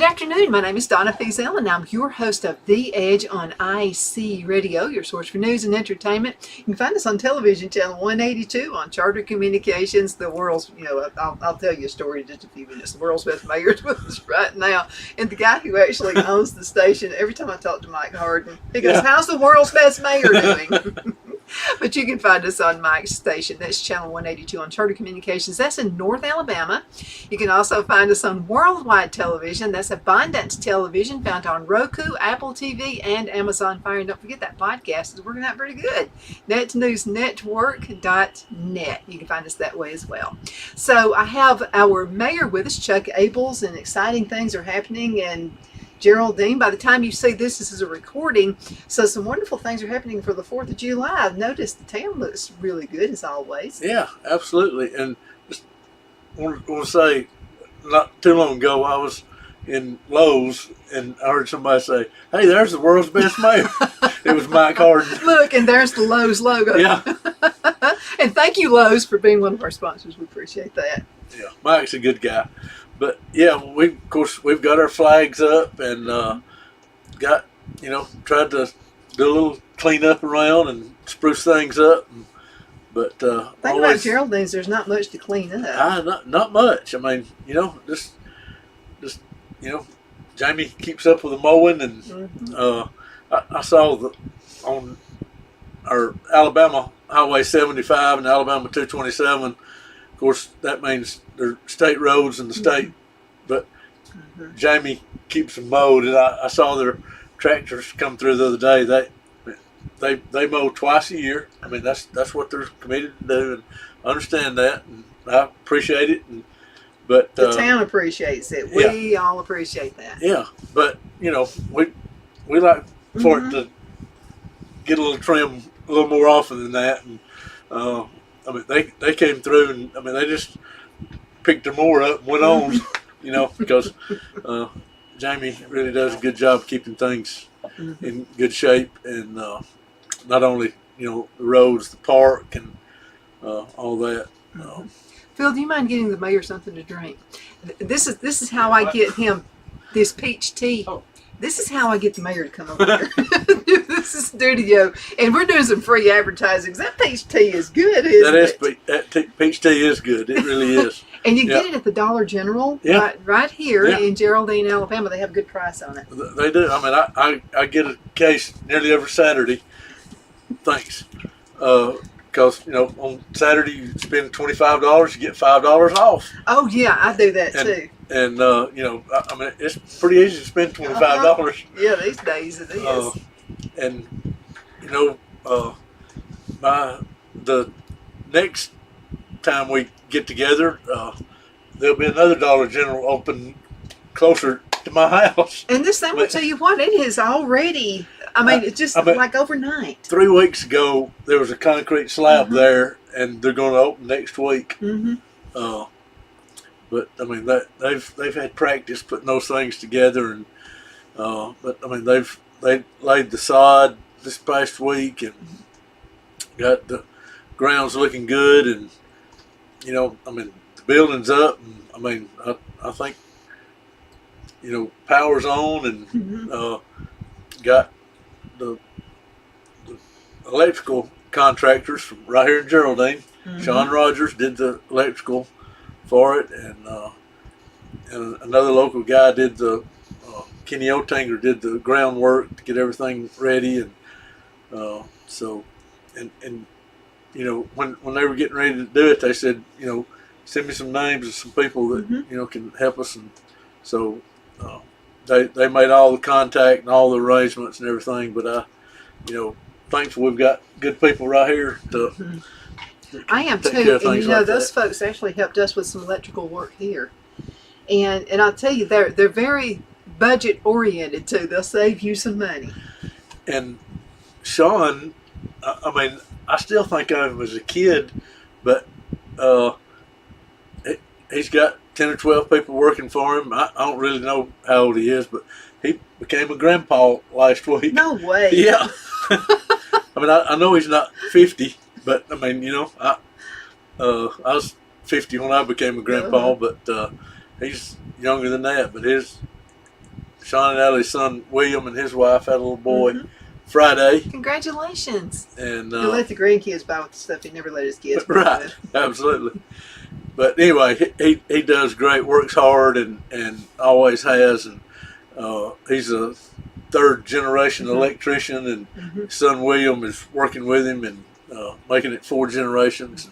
Good afternoon. My name is Donna Feazell, and I'm your host of The Edge on IC Radio, your source for news and entertainment. You can find us on television, channel 182, on Charter Communications, the world's, I'll tell you a story in just a few minutes. The world's best mayor is with us right now. And the guy who actually owns the station, every time I talk to Mike Harden, he goes, how's the world's best mayor doing? But you can find us on Mike's station. That's channel 182 on Charter Communications. That's in North Alabama. You can also find us on worldwide television. That's Abundance Television, found on Roku, Apple TV, and Amazon Fire. And don't forget that podcast is working out pretty good. netnewsnetwork.net. You can find us that way as well. So I have our mayor with us, Chuck Abels, and exciting things are happening. And Geraldine, by the time you see this is a recording, so some wonderful things are happening for the 4th of July. I've noticed the town looks really good as always. Yeah, absolutely. And just want to say, not too long ago, I was in Lowe's and I heard somebody say, hey, there's the world's best mayor. It was Mike Harden. Look, and there's the Lowe's logo. Yeah. And thank you, Lowe's, for being one of our sponsors. We appreciate that. Yeah, Mike's a good guy. But yeah, we've got our flags up and got, tried to do a little cleanup around and spruce things up. But thing about Geraldine's, there's not much to clean up. Not much. I mean, just Jamie keeps up with the mowing, and I saw on our Alabama Highway 75 and Alabama 227. Of course, that means they're state roads in the state, but Jamie keeps them mowed, and I saw their tractors come through the other day. They mow twice a year. I mean, that's what they're committed to do, and I understand that, and I appreciate it. But the town appreciates it. We all appreciate that. Yeah, but we like for it to get a little trim a little more often than that, and I mean, they came through, and I mean, they just picked their mower up and went on, because Jamie really does a good job keeping things in good shape, and not only the roads, the park, and all that. Phil, do you mind getting the mayor something to drink? This is how I get him this peach tea. This is how I get the mayor to come over here. This is studio, and we're doing some free advertising. That peach tea is good, isn't it? That peach tea is good. It really is. And you get it at the Dollar General, right here in Geraldine, Alabama. They have a good price on it. They do. I mean, I get a case nearly every Saturday. Thanks. Because, on Saturday you spend $25, you get $5 off. Oh, yeah, I do that too. And, I mean, it's pretty easy to spend $25. Yeah, these days it is. And, the next time we get together, there'll be another Dollar General open closer to my house. And this thing, I'll tell you what, it is already, it's just like overnight. 3 weeks ago, there was a concrete slab there, and they're going to open next week. But I mean, they've had practice putting those things together, and but I mean, they laid the sod this past week and got the grounds looking good, and I mean, the building's up, and I mean, I think power's on, and got the electrical contractors from right here in Geraldine. Sean Rogers did the electrical for it, and another local guy did the Kenny Otanger did the groundwork to get everything ready, and so when they were getting ready to do it, they said send me some names of some people that can help us, and so they made all the contact and all the arrangements and everything. But thankful we've got good people right here to. I am too, and those folks actually helped us with some electrical work here, and I'll tell you, they're very budget oriented too. They'll save you some money. And Sean, I mean, I still think of him as a kid, but he's got 10 or 12 people working for him. I don't really know how old he is, but he became a grandpa last week. No way. Yeah. I mean, I know he's not 50. But I mean, I was 50 when I became a grandpa, but he's younger than that. But Sean and Ellie's son William and his wife had a little boy Mhm. Friday, Congratulations. and He'll let the grandkids buy with the stuff he never let his kids buy right, with. absolutely. But anyway, he does great, works hard, and always has, and he's a third generation Mhm. electrician, and Mhm. his son William is working with him and making it 4 generations.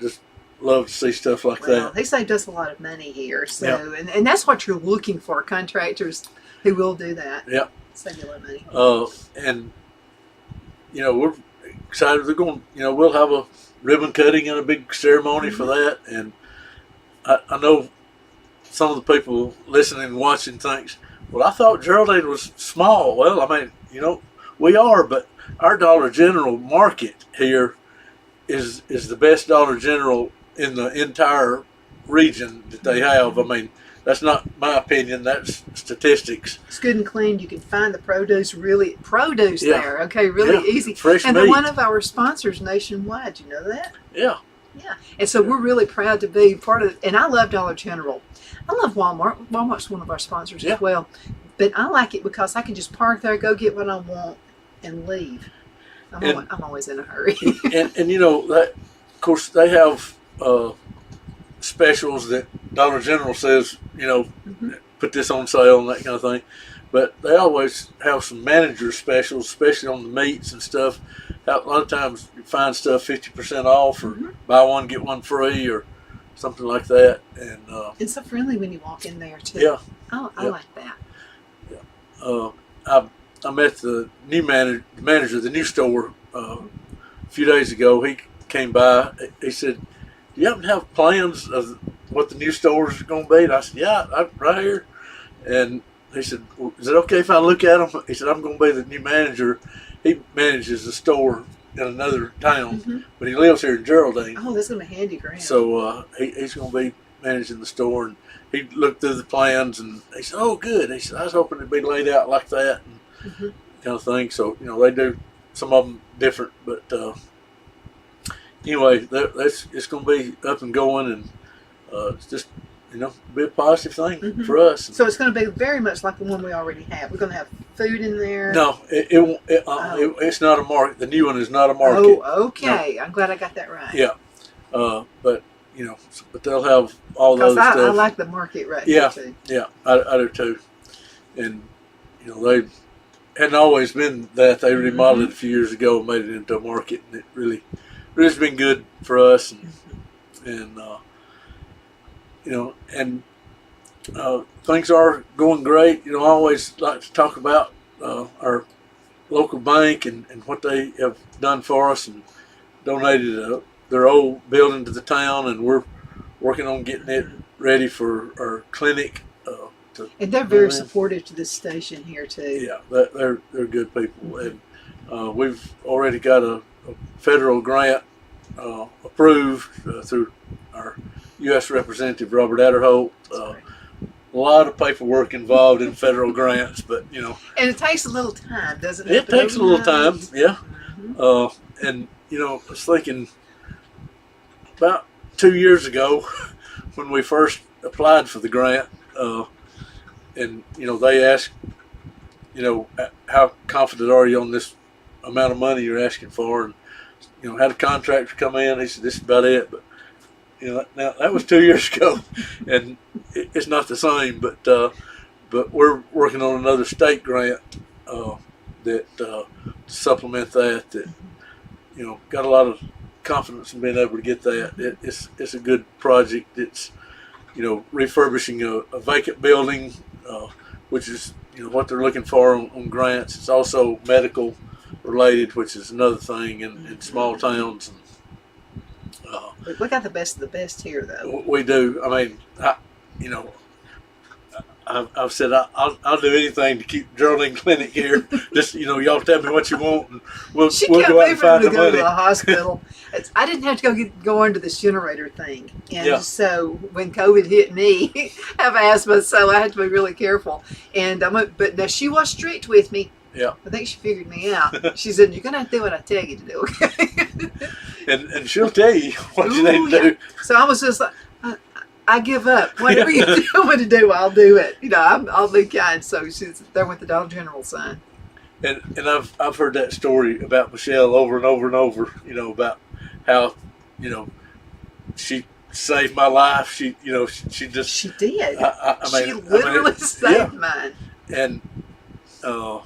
Just love to see stuff like Well, that. they saved us a lot of money here, so Yeah. and that's what you're looking for, contractors who will do that. Yeah. Save you a lot of money. And we're excited. They're going. We'll have a ribbon cutting and a big ceremony for that. And I know some of the people listening and watching thinks, well, I thought Geraldine was small. Well, I mean, we are, but our Dollar General market here is the best Dollar General in the entire region that they have. I mean, that's not my opinion. That's statistics. It's good and clean. You can find the produce Yeah. there. Okay, really Yeah. easy. Fresh And meat. they're one of our sponsors nationwide. You know that? Yeah. Yeah. And so we're really proud to be part of it. And I love Dollar General. I love Walmart. Walmart's one of our sponsors Yeah. as well. But I like it because I can just park there, go get what I want, and leave. I'm always in a hurry. and that, of course, they have specials that Dollar General says, Mhm. put this on sale and that kind of thing. But they always have some manager specials, especially on the meats and stuff. A lot of times you find stuff 50% off, or Mhm. buy one get one free, or something like that. And It's so friendly when you walk in there too. yeah, I Yeah. like that. I met the new manager of the new store a few days ago. He came by. He said, "Do you happen to have plans of what the new store is going to be?" And I said, "Yeah, right here." And he said, well, "Is it okay if I look at them?" He said, "I'm going to be the new manager." He manages the store in another town, Mhm. but he lives here in Geraldine. Oh, that's gonna be handy, Graham. So he's going to be managing the store, and he looked through the plans, and he said, "Oh, good." He said, "I was hoping it'd be laid out like that," and Mhm. kind of thing. So they do some of them different, but anyway, it's going to be up and going, and it's just be a positive thing Mhm. for us. So it's going to be very much like the one we already have. We're going to have food in there. No, it's not a market. The new one is not a market. Oh, okay. I'm glad I got that right. Yeah, but but they'll have all those Because stuff. I like the market right Yeah. here too. Yeah, I do too. And they hadn't always been that. They remodeled it a few years ago and made it into a market, and it really has been good for us. And things are going great. I always like to talk about our local bank and what they have done for us, and donated their old building to the town, and we're working on getting it ready for our clinic. And they're very supportive to this station here too. Yeah, they're good people, and we've already got a federal grant approved through our U.S. Representative Robert Adderholt. A lot of paperwork involved in federal grants, but And it takes a little time, doesn't it? it takes a little time. Yeah, Mhm. and I was thinking about 2 years ago when we first applied for the grant, and they asked, how confident are you on this amount of money you're asking for, and had a contractor come in. He said, "This is about it," but now that was 2 years ago, and it's not the same. But we're working on another state grant that to supplement that. That got a lot of confidence in being able to get that. It's a good project. It's refurbishing a vacant building, which is what they're looking for on grants. It's also medical related, which is another thing in small towns. And, We got the best of the best here, though. we do. I mean, I've said I'll do anything to keep Geraldine Clinic here. Just y'all tell me what you want, and we'll She go kept out waiting and for me find to the go to money. the hospital. I didn't have to go under this generator thing, and Yeah. so when COVID hit me, I have asthma, so I had to be really careful. And but now she was strict with me. Yeah. I think she figured me out. She said, "You're gonna have to do what I tell you to do, okay?" And she'll tell you what you Ooh, need to do. So I was just like, I give up. Whatever you tell me to do, I'll do it. I'll be kind. So she's there with the Dollar General sign. And I've heard that story about Michelle over and over and over. About how she saved my life. She she just she did. She literally saved mine. And so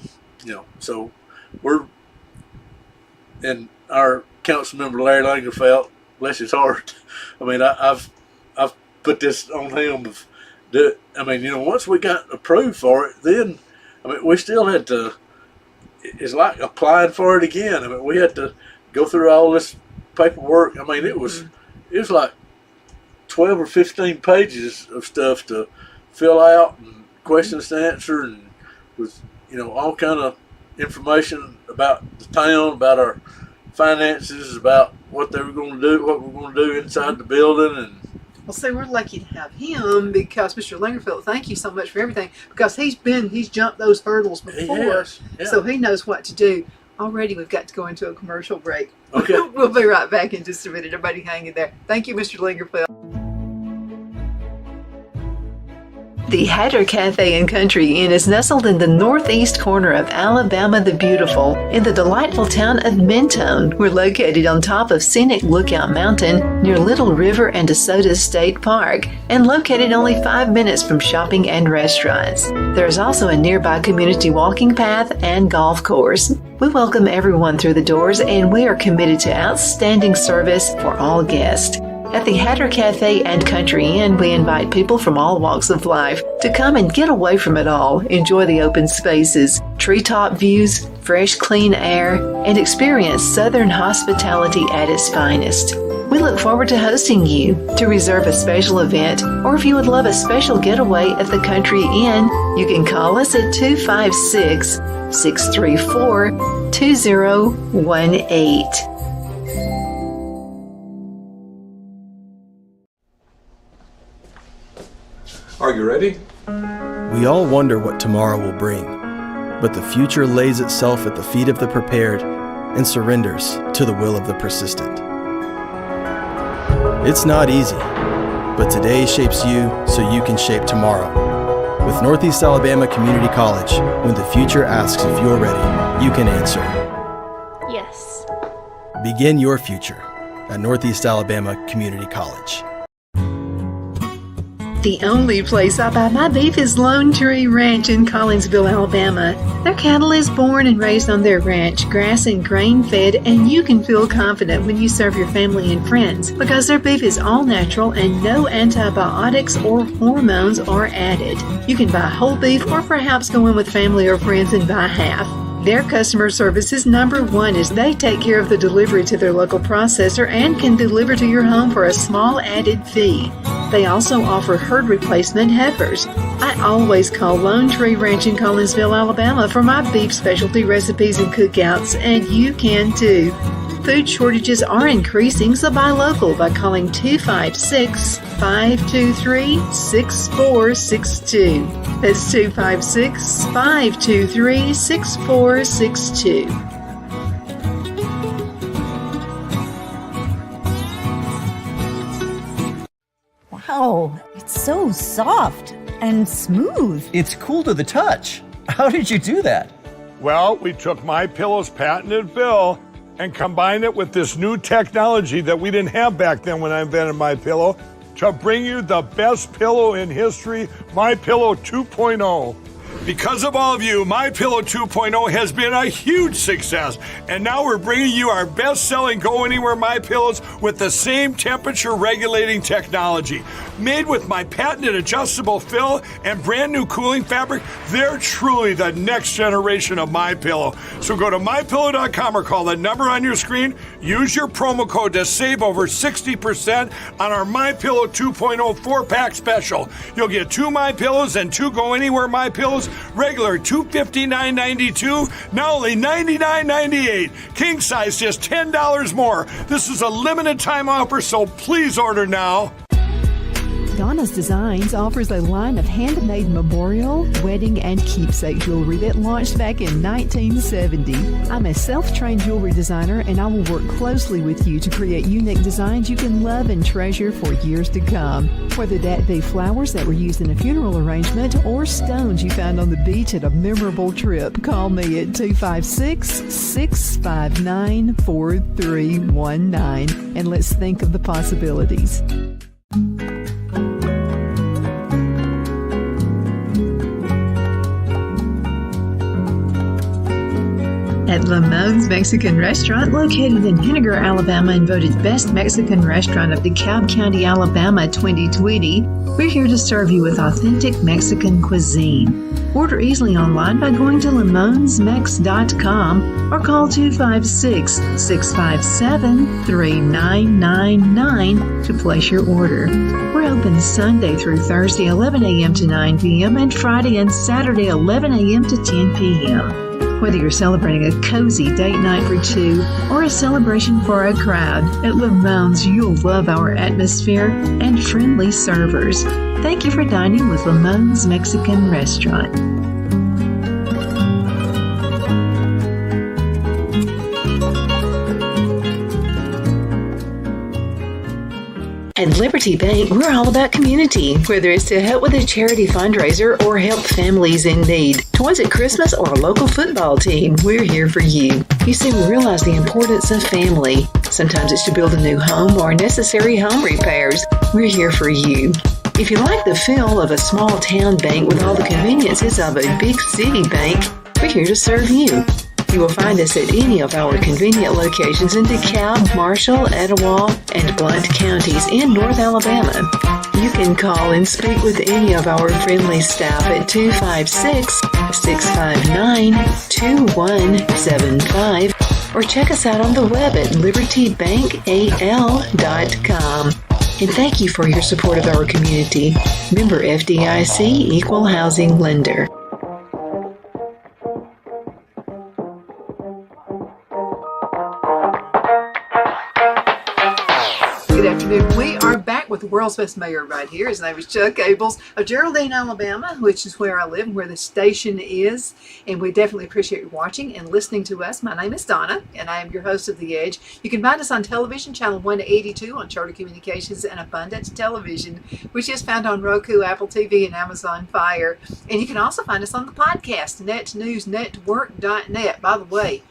we're and our council member Larry Langerfeld, bless his heart. I've put this on him. Once we got approved for it, then we still had to. It's like applying for it again. We had to go through all this paperwork. It was like 12 or 15 pages of stuff to fill out and questions to answer, and with all kind of information about the town, about our finances, about what they were going to do, what we're going to do inside the building. And well, see, we're lucky to have him because Mr. Lingerfield, thank you so much for everything, because he's jumped those hurdles before, so he knows what to do. Already we've got to go into a commercial break. Okay. We'll be right back in just a minute. Everybody hang in there. Thank you, Mr. Lingerfield. The Hatter Cafe and Country Inn is nestled in the northeast corner of Alabama the Beautiful in the delightful town of Mentone. We're located on top of scenic Lookout Mountain near Little River and DeSoto State Park, and located only 5 minutes from shopping and restaurants. There is also a nearby community walking path and golf course. We welcome everyone through the doors, and we are committed to outstanding service for all guests. At the Hatter Cafe and Country Inn, we invite people from all walks of life to come and get away from it all, enjoy the open spaces, treetop views, fresh, clean air, and experience Southern hospitality at its finest. We look forward to hosting you. To reserve a special event, or if you would love a special getaway at the Country Inn, you can call us at 256-634-2018. Are you ready? We all wonder what tomorrow will bring, but the future lays itself at the feet of the prepared and surrenders to the will of the persistent. It's not easy, but today shapes you so you can shape tomorrow. With Northeast Alabama Community College, when the future asks if you're ready, you can answer. Yes. Begin your future at Northeast Alabama Community College. The only place I buy my beef is Lone Tree Ranch in Collinsville, Alabama. Their cattle is born and raised on their ranch, grass and grain fed, and you can feel confident when you serve your family and friends because their beef is all natural and no antibiotics or hormones are added. You can buy whole beef or perhaps go in with family or friends and buy half. Their customer service is number one as they take care of the delivery to their local processor and can deliver to your home for a small added fee. They also offer herd replacement heifers. I always call Lone Tree Ranch in Collinsville, Alabama for my beef specialty recipes and cookouts, and you can too. Food shortages are increasing, so buy local by calling 256-523-6462. That's 256-523-6462. Wow, it's so soft and smooth. It's cool to the touch. How did you do that? Well, we took MyPillow's patented fill and combined it with this new technology that we didn't have back then when I invented MyPillow to bring you the best pillow in history, MyPillow 2.0. Because of all of you, MyPillow 2.0 has been a huge success, and now we're bringing you our best-selling Go Anywhere MyPillows with the same temperature-regulating technology. Made with my patented adjustable fill and brand new cooling fabric, they're truly the next generation of MyPillow. So go to MyPillow.com or call the number on your screen. Use your promo code to save over 60% on our MyPillow 2.0 4-pack special. You'll get 2 MyPillows and 2 Go Anywhere MyPillows, regular $259.92, now only $99.98. King size just $10 more. This is a limited time offer, so please order now. Donna's Designs offers a line of handmade memorial, wedding, and keepsake jewelry that launched back in 1970. I'm a self-trained jewelry designer, and I will work closely with you to create unique designs you can love and treasure for years to come. Whether that be flowers that were used in a funeral arrangement or stones you found on the beach at a memorable trip, call me at 256-659-4319 and let's think of the possibilities. At Lamone's Mexican Restaurant, located in Henniger, Alabama, and voted Best Mexican Restaurant of DeKalb County, Alabama 2020, we're here to serve you with authentic Mexican cuisine. Order easily online by going to lamonsmex.com or call 256-657-3999 to place your order. We're open Sunday through Thursday, 11 a.m. to 9 p.m. and Friday and Saturday, 11 a.m. to 10 p.m. Whether you're celebrating a cozy date night for two or a celebration for a crowd, at Lamone's you'll love our atmosphere and friendly servers. Thank you for dining with Lamone's Mexican Restaurant. At Liberty Bank, we're all about community, whether it's to help with a charity fundraiser or help families in need. Toys at Christmas or a local football team, we're here for you. You see, we realize the importance of family. Sometimes it's to build a new home or necessary home repairs. We're here for you. If you like the feel of a small town bank with all the conveniences of a big city bank, we're here to serve you. You will find us at any of our convenient locations in DeKalb, Marshall, Etowah, and Blount counties in North Alabama. You can call and speak with any of our friendly staff at 256-659-2175 or check us out on the web at libertybankal.com. And thank you for your support of our community. Member FDIC Equal Housing Lender. Good afternoon. We are back with the world's best mayor right here. His name is Chuck Abels of Geraldine, Alabama, which is where I live and where the station is. And we definitely appreciate you watching and listening to us. My name is Donna, and I am your host of The Edge. You can find us on television, channel 182 on Charter Communications and Abundance Television, which is found on Roku, Apple TV, and Amazon Fire. And you can also find us on the podcast, netnewsnetwork.net. By the way,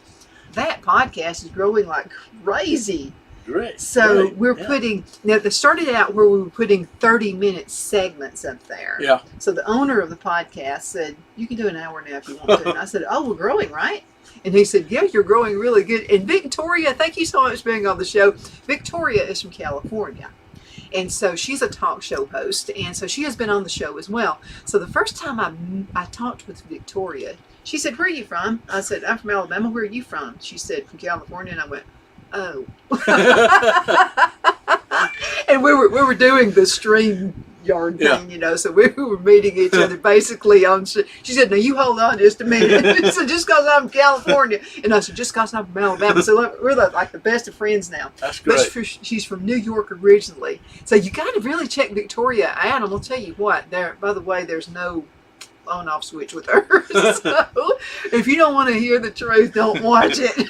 that podcast is growing like crazy. Great. So we're putting, now they started out where we were putting 30-minute segments up there. Yeah. So the owner of the podcast said, you can do an hour now if you want to. And I said, oh, we're growing, right? And he said, yeah, you're growing really good. And Victoria, thank you so much for being on the show. Victoria is from California. And so she's a talk show host. And so she has been on the show as well. So the first time I talked with Victoria, she said, where are you from? I said, I'm from Alabama. Where are you from? She said, from California. And I went, oh. And we were doing the stream yard thing, you know, so we were meeting each other basically on, she said, now you hold on just a minute. So just because I'm from California, and I said, just because I'm from Alabama. So look, we're like the best of friends now. That's great. But she's from New York originally. So you got to really check Victoria out. I'm going to tell you what, by the way, there's no on-off switch with her. So if you don't want to hear the truth, don't watch it.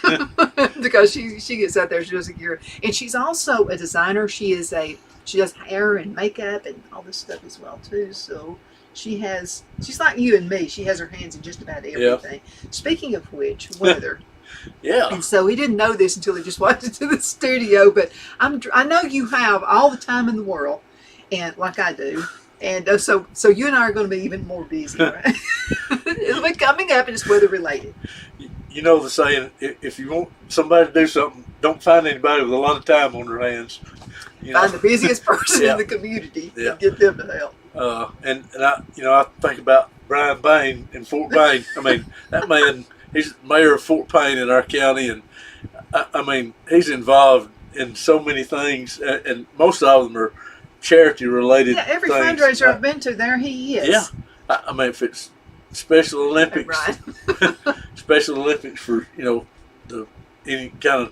Because she gets out there, she doesn't hear. And she's also a designer. She does hair and makeup and all this stuff as well too. So she's like you and me. She has her hands in just about everything. Yeah. Speaking of which, weather. Yeah. And so he didn't know this until he just walked into the studio. But I know you have all the time in the world, and like I do. And so you and I are going to be even more busy, right? It'll be coming up, and it's weather related. You know the saying: if you want somebody to do something, don't find anybody with a lot of time on their hands. Find the busiest person in the community and get them to help. And I think about Brian Bain in Fort Payne. I mean, that man, he's mayor of Fort Payne in our county, and I mean, he's involved in so many things, and most of them are charity related. Yeah, every fundraiser I've been to, there he is. Yeah, I mean, if it's Special Olympics, right. Special Olympics for any kind of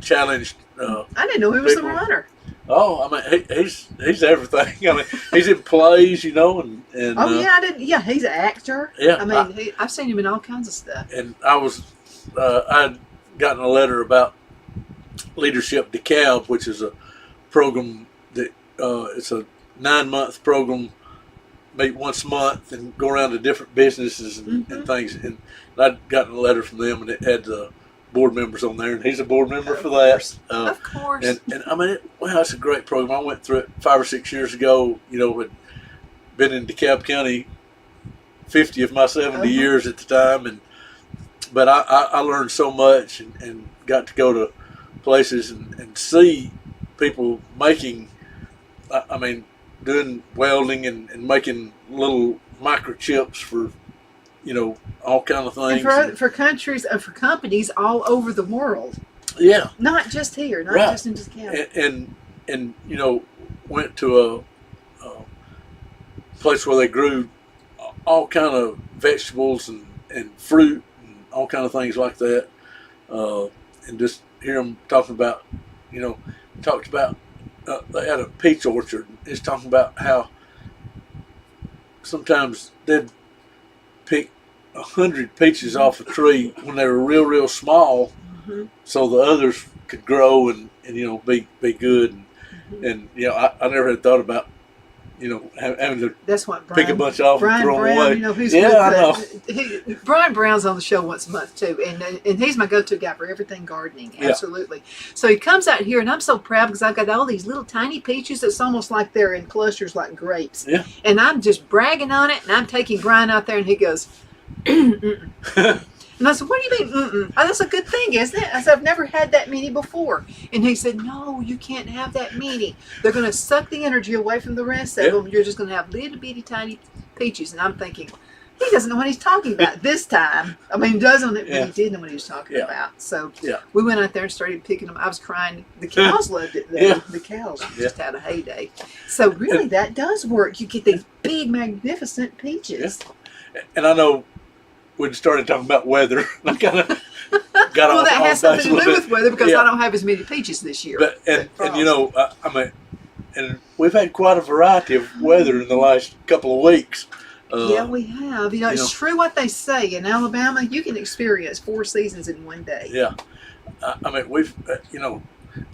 challenge. I didn't know he was the runner. Oh, I mean, he's everything. I mean, he's in plays, and Oh yeah, I didn't. Yeah, he's an actor. Yeah, I mean, I've seen him in all kinds of stuff. and I'd gotten a letter about Leadership DeKalb, which is a program that it's a 9-month program, meet once a month and go around to different businesses and things. And I'd gotten a letter from them, and it had the board members on there, and he's a board member for that. Of course. And I mean, it's a great program. I went through it 5 or 6 years ago. Had been in DeKalb County 50 of my 70 years at the time, but I learned so much and got to go to places and see people making, doing welding and making little microchips for, all kind of things. And for countries, for companies all over the world. Yeah. Not just here, not Right. just in DeKalb. And went to a place where they grew all kind of vegetables and fruit and all kind of things like that. And just hear them talking about, they had a peach orchard. It's talking about how sometimes they'd pick 100 peaches off a tree when they were real small, so the others could grow and be good. And I never had thought about having to That's what pick a bunch off and throw them away. Who's I know. Brian Brown's on the show once a month too, and he's my go-to guy for everything gardening. Yeah. Absolutely. So he comes out here, and I'm so proud because I've got all these little tiny peaches. It's almost like they're in clusters like grapes. Yeah. And I'm just bragging on it, and I'm taking Brian out there, and he goes, And I said, what do you mean, mm-mm? Oh, that's a good thing, isn't it? I said, I've never had that many before. And he said, no, you can't have that many. They're going to suck the energy away from the rest of them. You're just going to have little bitty tiny peaches. And I'm thinking, he doesn't know what he's talking about this time. I mean, he doesn't, but he did know what he was talking about. So we went out there and started picking them. I was crying. The cows loved it, though. The cows just had a heyday. So really, that does work. You get these big, magnificent peaches. And I know we started talking about weather. I kind of got well, off that has something to do with weather because Yeah. I don't have as many peaches this year. But and and we've had quite a variety of weather in the last couple of weeks. Yeah, we have. It's true what they say. In Alabama, you can experience 4 seasons in one day. Yeah. We've,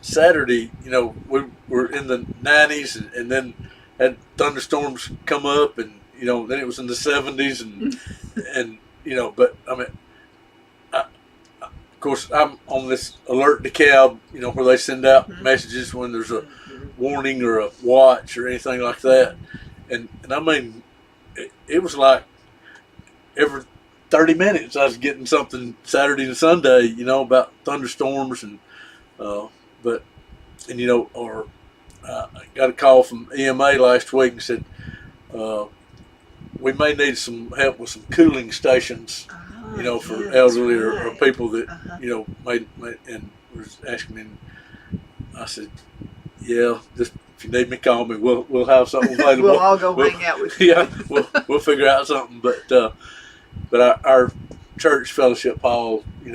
Saturday, we were in the 90s and then had thunderstorms come up and, then it was in the 70s and but of course, I'm on this alert DeKalb, where they send out messages when there's a warning or a watch or anything like that. And it was like every 30 minutes I was getting something Saturday and Sunday, about thunderstorms I got a call from EMA last week and said, we may need some help with some cooling stations, for elderly or people that, may and was asking me. I said, yeah, just if you need me, call me. We'll have something available. We'll all go hang out with you. Yeah, we'll figure out something. But our church fellowship hall, we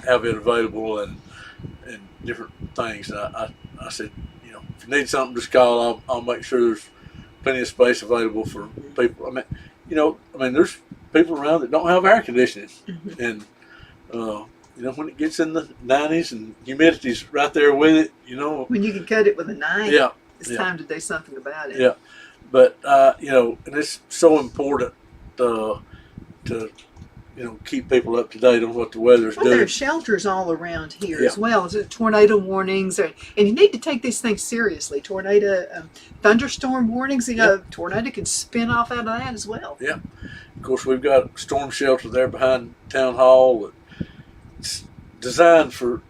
have it available and different things. And I said, if you need something, just call. I'll make sure there's plenty of space available for people. There's people around that don't have air conditioning, and when it gets in the 90s and humidity's right there with it, when you can cut it with a knife, it's time to do something about it. Yeah, but and it's so important to keep people up to date on what the weather's doing. There are shelters all around here as well. There's tornado warnings, and you need to take these things seriously. Tornado, thunderstorm warnings. Tornado can spin off out of that as well. Yeah, of course we've got a storm shelter there behind town hall. It's designed for,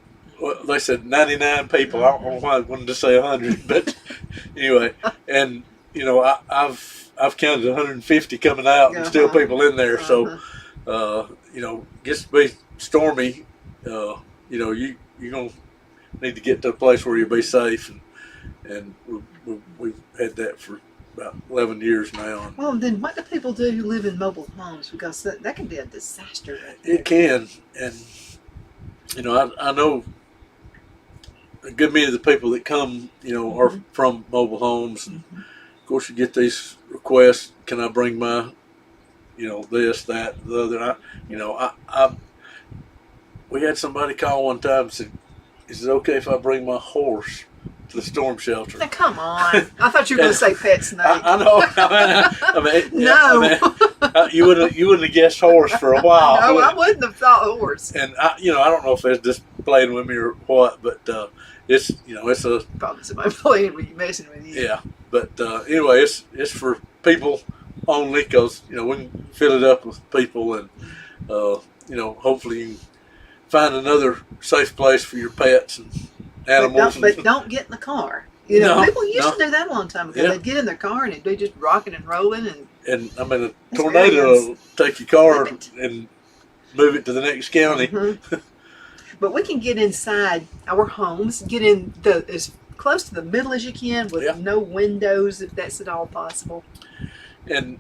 they said 99 people. I don't know why I wanted to say 100, but anyway, and I've counted 150 coming out and still people in there. So. Gets to be stormy, you're going to need to get to a place where you'll be safe. And we've had that for about 11 years now. Well, then what do people do who live in mobile homes? Because that can be a disaster right there. It can. And, I know a good many of the people that come, are from mobile homes. And of course, you get these requests. Can I bring my, this, that, the other? We had somebody call one time and said, "Is it okay if I bring my horse to the storm shelter?" Now, come on. I thought you were going to say pet snake. I know. No. You wouldn't have guessed horse for a while. No, I wouldn't have thought horse. And I don't know if it's just playing with me or what, but it's it's a Probably somebody playing with you, messing with you. yeah. But anyway, it's for people only because we can fill it up with people, and hopefully you can find another safe place for your pets and animals. But don't get in the car. No, people used to do that a long time ago. Yeah. They'd get in their car and it'd be just rocking and rolling. And I mean, a That's tornado very will take your car Flip it. and move it to the next county. But we can get inside our homes, get in as close to the middle as you can with no windows, if that's at all possible. And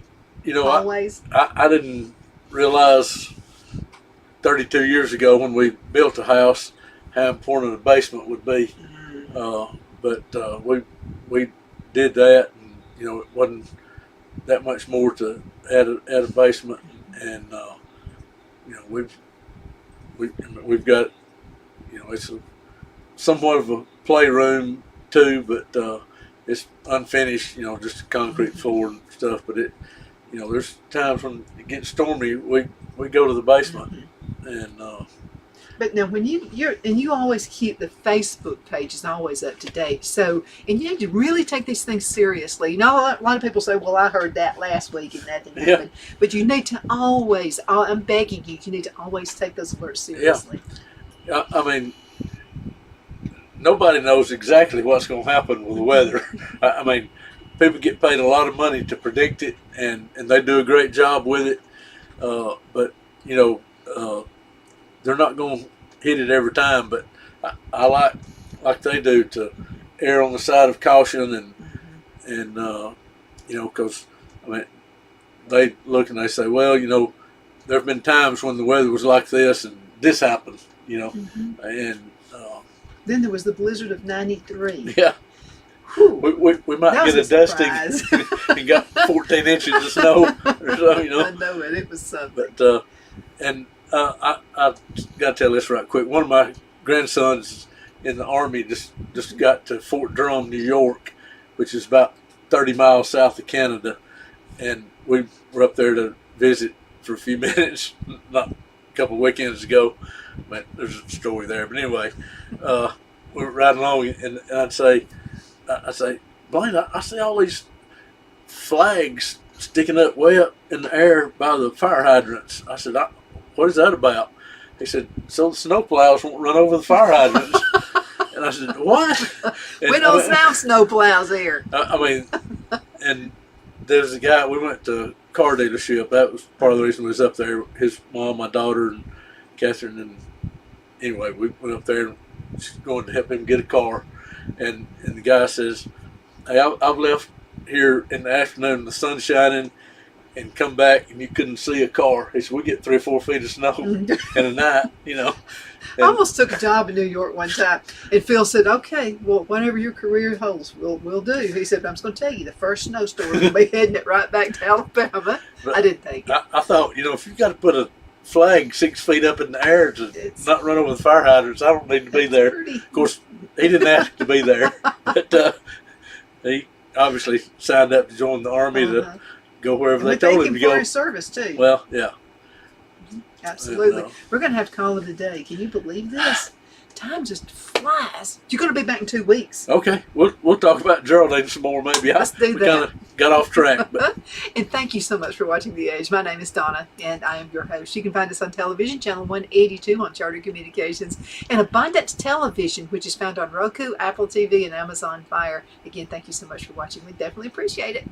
Always. I didn't realize 32 years ago when we built a house how important a basement would be. But we did that, and it wasn't that much more to add a basement, and we've got it's somewhat of a playroom too, but it's unfinished, just a concrete floor and stuff. But there's times when it gets stormy, we go to the basement, and But now, when you always keep the Facebook page is always up to date. So, and you need to really take these things seriously. A lot of people say, "Well, I heard that last week and that didn't happen." But you need to always. I'm begging you. You need to always take those alerts seriously. Yeah. I mean, nobody knows exactly what's going to happen with the weather. I mean, people get paid a lot of money to predict it, and they do a great job with it. But they're not going to hit it every time. But I like they do to err on the side of caution, and because I mean, they look and they say, well, there have been times when the weather was like this and this happened, and then there was the blizzard of '93. Yeah. We might That get a was dusting and got 14 inches of snow or so, I know it. It was something. But I got to tell this right quick. One of my grandsons in the Army just got to Fort Drum, New York, which is about 30 miles south of Canada, and we were up there to visit for a few minutes, not a couple of weekends ago. But there's a story there. But anyway, we were riding along, and I'd say, Blaine, I see all these flags sticking up way up in the air by the fire hydrants. I said, what is that about? He said, so the snowplows won't run over the fire hydrants. And I said, what? And we don't have snow plows here. I mean, and there's a guy, we went to a car dealership. That was part of the reason we was up there. His mom, my daughter, and Catherine. And anyway, we went up there and she's going to help him get a car. And the guy says, hey, I've left here in the afternoon, the sun's shining, and come back and you couldn't see a car. He said, we get 3 or 4 feet of snow in a night, I almost took a job in New York one time, and Phil said, okay, well, whatever your career holds, we'll do. He said, I'm just going to tell you, the first snowstorm will be heading it right back to Alabama. But I didn't take it. I thought, if you've got to put a flag 6 feet up in the air to not run over the fire hydrants, I don't need to be there. Of course, he didn't ask to be there, but he obviously signed up to join the Army to go wherever they told him to go. For his service too. Well, yeah. Absolutely. We're going to have to call it a day. Can you believe this? Time just flies. You're going to be back in 2 weeks. Okay. We'll talk about Geraldine some more maybe. Let's do that. We kind of got off track. But. And thank you so much for watching The Age. My name is Donna, and I am your host. You can find us on television, channel 182 on Charter Communications, and Abundance Television, which is found on Roku, Apple TV, and Amazon Fire. Again, thank you so much for watching. We definitely appreciate it.